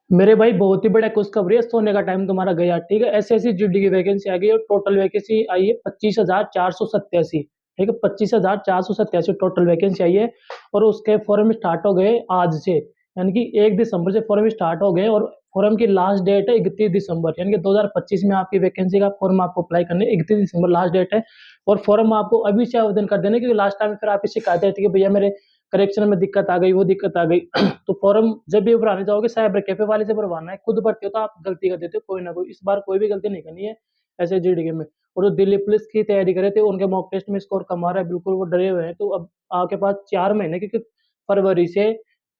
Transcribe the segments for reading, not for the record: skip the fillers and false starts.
मेरे भाई बहुत ही बड़ा खुशखबरी है, सोने का टाइम तुम्हारा गया, ठीक है। एसएससी जीडी की वैकेंसी आ गई और टोटल वैकेंसी आई है 25,487, ठीक है। 25,487 टोटल वैकेंसी आई है और उसके फॉर्म स्टार्ट हो गए आज से, यानी कि 1 दिसंबर से फॉर्म स्टार्ट हो गए और फॉर्म की लास्ट डेट है 31 दिसंबर, यानी कि 2025 में आपकी वैकेंसी का फॉर्म आपको अप्लाई करने 31 दिसंबर लास्ट डेट है। और फॉर्म आपको अभी से आवेदन कर देना, क्योंकि लास्ट टाइम फिर आपकी शिकायत रहती है कि भैया मेरे करेक्शन में दिक्कत आ गई, वो दिक्कत आ गई। तो फॉर्म जब भी भराने जाओगे साइबर कैफे वाले से भरवाना है, खुद भरते हो तो आप गलती कर देते हो कोई ना कोई, इस बार कोई भी गलती नहीं करनी है ऐसे जीडीके में। और जो दिल्ली पुलिस की तैयारी करे थे उनके मॉक टेस्ट में स्कोर कम आ रहा है, बिल्कुल वो डरे हुए हैं। तो अब आपके पास 4 महीने, क्योंकि फरवरी से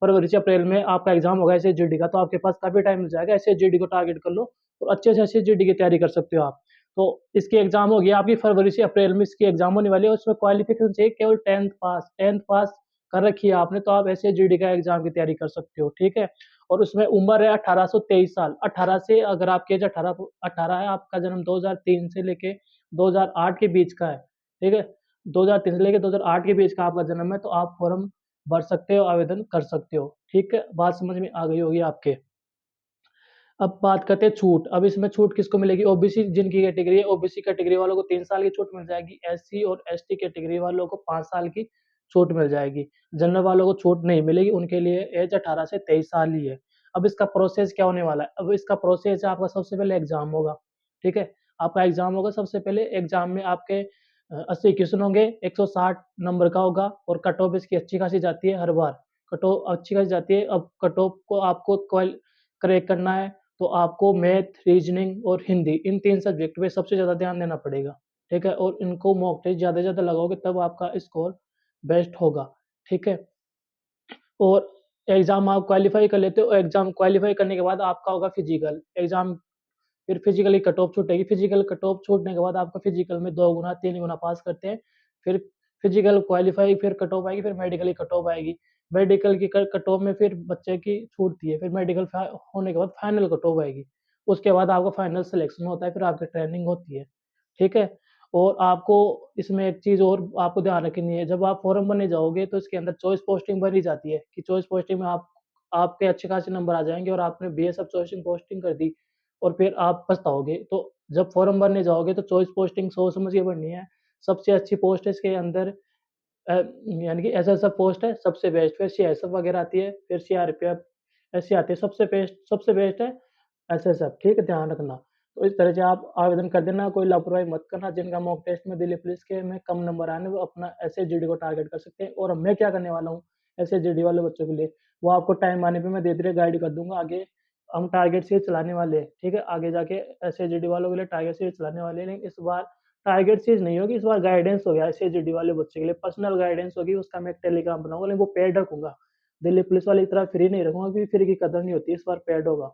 फरवरी से अप्रैल में आपका एग्जाम होगा ऐसे जीडी का, तो आपके पास काफी टाइम मिल जाएगा, ऐसे जीडी को टारगेट कर लो और अच्छे से अच्छे जीडी की तैयारी कर सकते हो आप। तो इसकी एग्जाम होगी आपकी फरवरी से अप्रैल में, इसकी एग्जाम होने वाली है। उसमें क्वालिफिकेशन चाहिए केवल 10th पास कर रखी है आपने, तो आप ऐसे जीडी का एग्जाम की तैयारी कर सकते हो, ठीक है। और उसमें उम्र है 18 से 23 साल, 18 से, अगर आपकी एज 18 18 है, आपका जन्म 2003 से लेके 2008 के बीच का है, ठीक है। 2003 से लेके 2008 के बीच का आपका जन्म है, तो आप फॉर्म भर सकते हो, आवेदन कर सकते हो, ठीक है। बात समझ में आ गई होगी आपके। अब बात करते हैं छूट। अब इसमें छूट किसको मिलेगी? ओबीसी जिनकी कैटेगरी है, ओबीसी कैटेगरी वालों को 3 साल की छूट मिल जाएगी। एससी और एसटी कैटेगरी वालों को 5 साल की छूट मिल जाएगी। जनरल वालों को छूट नहीं मिलेगी, उनके लिए एज 18 से 23 साल ही है। अब इसका प्रोसेस क्या होने वाला है? अब इसका प्रोसेस है, आपका सबसे पहले एग्जाम होगा, ठीक है। आपका एग्जाम होगा, सबसे पहले एग्जाम में आपके 80 क्वेश्चन होंगे, 160 नंबर का होगा और कट ऑफ इसकी अच्छी खासी जाती है हर बार। कट ऑफ अच्छी खासी जाती है। अब कट ऑफ को आपको क्रैक करना है, तो आपको मैथ, रीजनिंग और हिंदी, इन 3 सब्जेक्ट पे सबसे ज़्यादा ध्यान देना पड़ेगा, ठीक है। और इनको मॉक टेस्ट ज़्यादा से ज़्यादा लगाओगे तब आपका स्कोर बेस्ट होगा, ठीक है। और एग्ज़ाम आप क्वालीफाई कर लेते हो, एग्ज़ाम क्वालीफाई करने के बाद आपका होगा फिजिकल एग्ज़ाम। फिर फिजिकली कट ऑफ छूटेगी, फिजिकल कट ऑफ छूटने के बाद आपका फिजिकल में 2 गुना 3 गुना पास करते हैं। फिर फिजिकल क्वालीफाई, फिर कट ऑफ आएगी, फिर मेडिकली कट ऑफ आएगी। मेडिकल की कट ऑफ में फिर बच्चे की छूटती है, फिर मेडिकल होने के बाद फाइनल कट ऑफ आएगी। उसके बाद आपका फाइनल सिलेक्शन होता है, फिर आपकी ट्रेनिंग होती है, ठीक है। और आपको इसमें एक चीज़ और आपको ध्यान रखनी है, जब आप फॉर्म भरने जाओगे तो इसके अंदर चॉइस पोस्टिंग भरी जाती है, कि चॉइस पोस्टिंग में आपके अच्छे खासे नंबर आ जाएँगे और आपने बीएसएफ चॉइसिंग पोस्टिंग कर दी और फिर आप पछताओगे। तो जब फॉर्म भरने जाओगे तो चॉइस पोस्टिंग सोच समझ के भरनी है। सबसे अच्छी पोस्ट है इसके अंदर, यानी कि एसएसएफ पोस्ट है सबसे बेस्ट, फिर सीआईएसएफ वगैरह आती है, फिर सीआरपीएफ ऐसी आती है। सबसे बेस्ट है एसएसएफ, ठीक है, ध्यान रखना। तो इस तरह से आप आवेदन कर देना, कोई लापरवाही मत करना। जिनका मॉक टेस्ट में दिल्ली पुलिस के में कम नंबर आए हैं, वो अपना एसएसजीडी को टारगेट कर सकते हैं। और मैं क्या करने वाला हूँ एसएसजीडी वाले बच्चों के लिए, वो आपको टाइम आने पे मैं धीरे-धीरे गाइड कर दूँगा आगे। हम टारगेट सीरीज़ चलाने वाले हैं, ठीक है? आगे जाके एसएसजीडी वालों के लिए टारगेट सीरीज़ चलाने वाले हैं, लेकिन इस बार टारगेट सीरीज़ नहीं होगी, इस बार गाइडेंस हो गया एसएसजीडी वाले बच्चे के लिए, पर्सनल गाइडेंस होगी, उसका मैं एक टेलीग्राम बनाऊँगा, लेकिन वो पेड रखूँगा। दिल्ली पुलिस वाली तरह फ्री नहीं रखूँगा, क्योंकि फ्री की कदर नहीं होती, इस बार पेड होगा,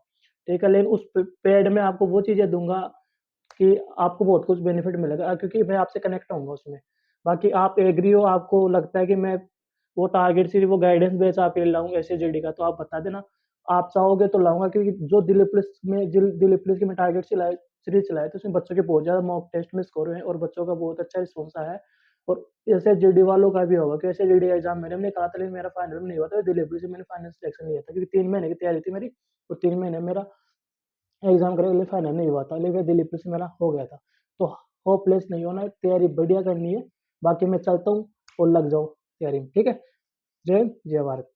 ठीक है? लेकिन उस पेड में आपको वो चीज़ें दूँगा कि आपको बहुत कुछ बेनिफिट मिलेगा, क्योंकि मैं आपसे कनेक्ट होऊँगा उसमें। बाकी आप एग्री हो, आपको लगता है कि मैं वो टारगेट सीरीज़, वो गाइडेंस बेस आपके लिए लाऊँ एसएसजीडी का, तो आप बता देना। आप चाहोगे तो लाऊँगा, क्योंकि जो दिल्ली पुलिस की मैं टारगेट सीरीज़ चलाई तो उसमें बच्चों के बहुत ज़्यादा मॉक टेस्ट में स्कोर हुए हैं और बच्चों का बहुत अच्छा रिस्पॉन्स आया है। और एसएसजीडी वालों का भी होगा, कि एसएसजीडी का एग्ज़ाम मैंने भी निकाला था, लेकिन मेरा फाइनल में नहीं हुआ था, दिल्ली पुलिस में मैंने फाइनल सिलेक्शन लिया था, क्योंकि 3 महीने की तैयारी थी मेरी और 3 महीने में मेरा एग्ज़ाम करने के लिए फाइनल नहीं हुआ था, लेकिन दिल्ली पुलिस में मेरा हो गया था। तो होपलेस नहीं होना है, तैयारी बढ़िया करनी है। बाकी मैं चलता हूँ और लग जाओ तैयारी में, ठीक है? जय हिंद, जय भारत।